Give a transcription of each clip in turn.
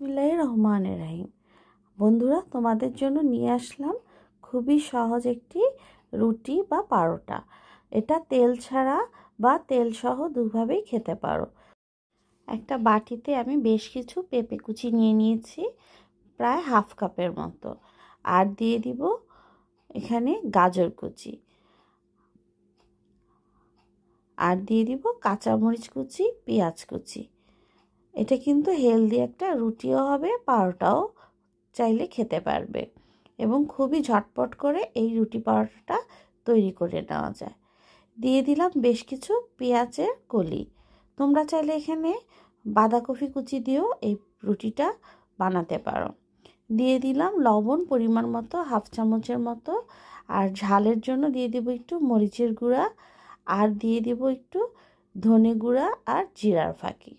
বিসমিল্লাহির রহমানির রহিম। বন্ধুরা, তোমাদের জন্য নিয়ে আসলাম খুবই সহজ একটি রুটি বা পারোটা। এটা তেল ছাড়া বা তেল সহ দুভাবেই খেতে পারো। একটা বাটিতে আমি বেশ কিছু পেঁপে কুচি নিয়ে নিয়েছি, প্রায় হাফ কাপের মতো। আর দিয়ে দিব এখানে গাজর কুচি, আর দিয়ে দিব কাঁচামরিচ কুচি, পেঁয়াজ কুচি। এটা কিন্তু হেলদি একটা রুটিও হবে, পারোটাও চাইলে খেতে পারবে এবং খুবই ঝটপট করে এই রুটি পারোটাটা তৈরি করে নেওয়া যায়। দিয়ে দিলাম বেশ কিছু পেঁয়াজের কলি। তোমরা চাইলে এখানে বাঁধাকপি কুচি দিয়েও এই রুটিটা বানাতে পারো। দিয়ে দিলাম লবণ পরিমাণ মতো, হাফ চামচের মতো। আর ঝালের জন্য দিয়ে দেবো একটু মরিচের গুঁড়া, আর দিয়ে দেবো একটু ধনে গুঁড়া আর জিরার ফাঁকি।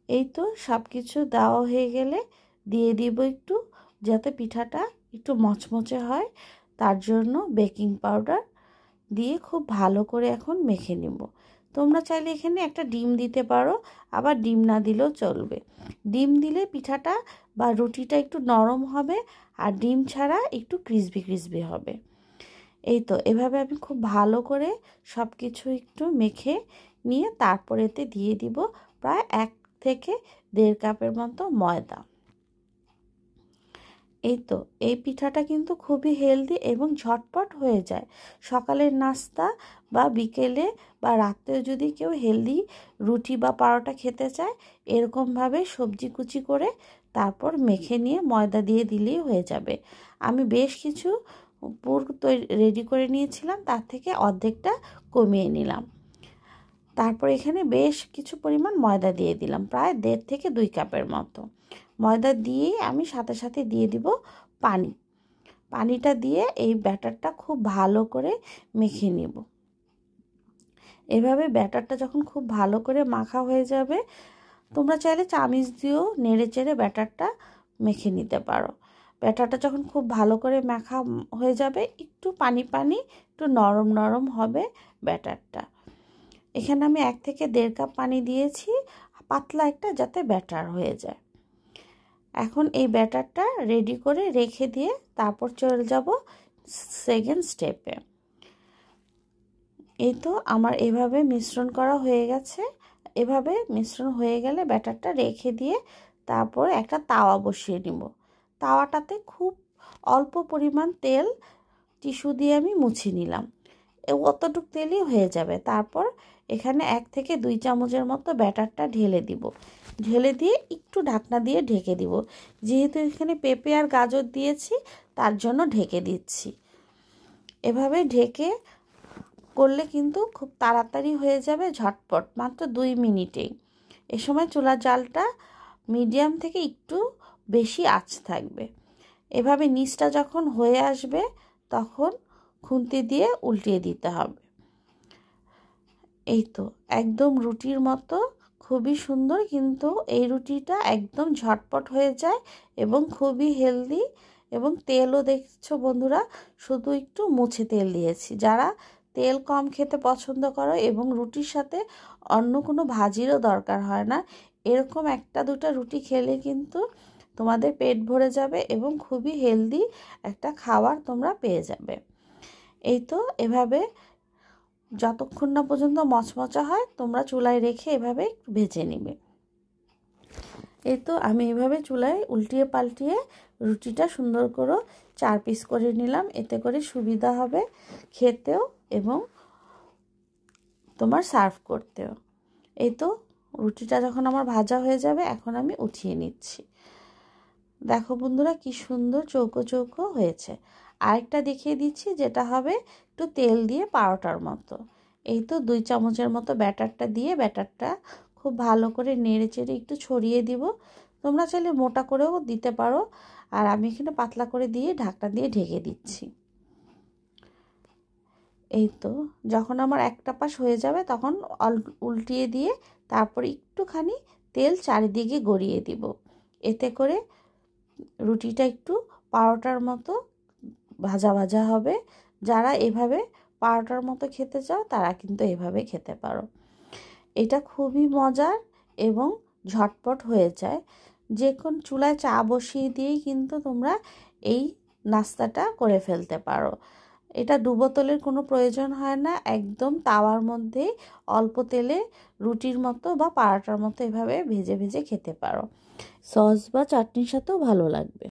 এই তো সব কিছু দেওয়া হয়ে গেলে দিয়ে দিব একটু, যাতে পিঠাটা একটু মচমচে হয়, তার জন্য বেকিং পাউডার দিয়ে খুব ভালো করে এখন মেখে নেব। তোমরা চাইলে এখানে একটা ডিম দিতে পারো, আবার ডিম না দিলেও চলবে। ডিম দিলে পিঠাটা বা রুটিটা একটু নরম হবে, আর ডিম ছাড়া একটু ক্রিসপি ক্রিসপি হবে। এই তো এভাবে আমি খুব ভালো করে সব কিছু একটু মেখে নিয়ে তারপর এতে দিয়ে দিব প্রায় 1 থেকে 1.5 কাপের মতো ময়দা। এই তো এই পিঠাটা কিন্তু খুবই হেলদি এবং ঝটপট হয়ে যায়। সকালের নাস্তা বা বিকেলে বা রাতেও যদি কেউ হেলদি রুটি বা পারোটা খেতে চায়, এরকমভাবে সবজি কুচি করে তারপর মেখে নিয়ে ময়দা দিয়ে দিলেই হয়ে যাবে। আমি বেশ কিছু পুর রেডি করে নিয়েছিলাম, তার থেকে অর্ধেকটা কমিয়ে নিলাম। তারপর এখানে বেশ কিছু পরিমাণ ময়দা দিয়ে দিলাম, প্রায় 1.5 থেকে 2 কাপের মতো। ময়দা দিয়েই আমি সাথে সাথে দিয়ে দিব পানি। পানিটা দিয়ে এই ব্যাটারটা খুব ভালো করে মেখে নিব। এভাবে ব্যাটারটা যখন খুব ভালো করে মাখা হয়ে যাবে, তোমরা চাইলে চামিচ দিয়েও নেড়ে চেড়ে ব্যাটারটা মেখে নিতে পারো। ব্যাটারটা যখন খুব ভালো করে মাখা হয়ে যাবে, একটু পানি পানি, একটু নরম নরম হবে ব্যাটারটা। এখানে আমি 1 থেকে 1.5 কাপ পানি দিয়েছি, পাতলা একটা যাতে ব্যাটার হয়ে যায়। এখন এই ব্যাটারটা রেডি করে রেখে দিয়ে তারপর চলে যাব সেকেন্ড স্টেপে। এই তো আমার এভাবে মিশ্রণ করা হয়ে গেছে। এভাবে মিশ্রণ হয়ে গেলে ব্যাটারটা রেখে দিয়ে তারপর একটা তাওয়া বসিয়ে নিব। তাওয়াটাতে খুব অল্প পরিমাণ তেল টিস্যু দিয়ে আমি মুছে নিলাম, অতটুক তেলই হয়ে যাবে। তারপর এখানে 1 থেকে 2 চামচের মতো ব্যাটারটা ঢেলে দিব। ঢেলে দিয়ে একটু ঢাকনা দিয়ে ঢেকে দিব। যেহেতু এখানে পেঁপে আর গাজর দিয়েছি, তার জন্য ঢেকে দিচ্ছি। এভাবে ঢেকে করলে কিন্তু খুব তাড়াতাড়ি হয়ে যাবে, ঝটপট, মাত্র 2 মিনিটেই। এ সময় চুলার জালটা মিডিয়াম থেকে একটু বেশি আঁচ থাকবে। এভাবে নিচটা যখন হয়ে আসবে, তখন খুন্তি দিয়ে উল্টিয়ে দিতে হবে। এই তো একদম রুটির মতো, খুবই সুন্দর। কিন্তু এই রুটিটা একদম ঝটপট হয়ে যায় এবং খুবই হেলদি। এবং তেলও দেখছো বন্ধুরা, শুধু একটু মুছে তেল দিয়েছি। যারা তেল কম খেতে পছন্দ করো এবং রুটির সাথে অন্য কোনো ভাজিরও দরকার হয় না, এরকম 1-2টা রুটি খেলে কিন্তু তোমাদের পেট ভরে যাবে এবং খুবই হেলদি একটা খাবার তোমরা পেয়ে যাবে। এই তো এভাবে যতক্ষণ না পর্যন্ত মচমচা হয়, তোমরা চুলায় রেখে এভাবে একটু ভেজে নিবে। এই তো আমি এভাবে চুলায় উল্টিয়ে পাল্টিয়ে রুটিটা সুন্দর করে 4 পিস করে নিলাম। এতে করে সুবিধা হবে খেতেও এবং তোমার সার্ভ করতেও। এই তো রুটিটা যখন আমার ভাজা হয়ে যাবে, এখন আমি উঠিয়ে নিচ্ছি। দেখো বন্ধুরা, কি সুন্দর চৌকো চৌকো হয়েছে। আরেকটা দেখিয়ে দিচ্ছি, যেটা হবে একটু তেল দিয়ে পারোটার মতো। এই তো 2 চামচের মতো ব্যাটারটা দিয়ে ব্যাটারটা খুব ভালো করে নেড়ে চেড়ে একটু ছড়িয়ে দিব। তোমরা চাইলে মোটা করেও দিতে পারো, আর আমি এখানে পাতলা করে দিয়ে ঢাকনা দিয়ে ঢেকে দিচ্ছি। এই তো যখন আমার একটা পাশ হয়ে যাবে, তখন উল্টিয়ে দিয়ে তারপর একটুখানি তেল চারিদিকে গড়িয়ে দিব। এতে করে রুটিটা একটু পারোটার মতো ভাজা ভাজা হবে। যারা এভাবে পারোটার মতো খেতে চাও, তারা কিন্তু এভাবে খেতে পারো। এটা খুবই মজার এবং ঝটপট হয়ে যায়। যে কোন চুলায় চা বসিয়ে দিয়েই কিন্তু তোমরা এই নাস্তাটা করে ফেলতে পারো। এটা ডুবো তেলের কোনো প্রয়োজন হয় না, একদম তাওয়ার মধ্যেই অল্প তেলে রুটির মতো বা পরাটার মতো এভাবে ভেজে ভেজে খেতে পারো। সস বা চাটনির সাথেও ভালো লাগবে।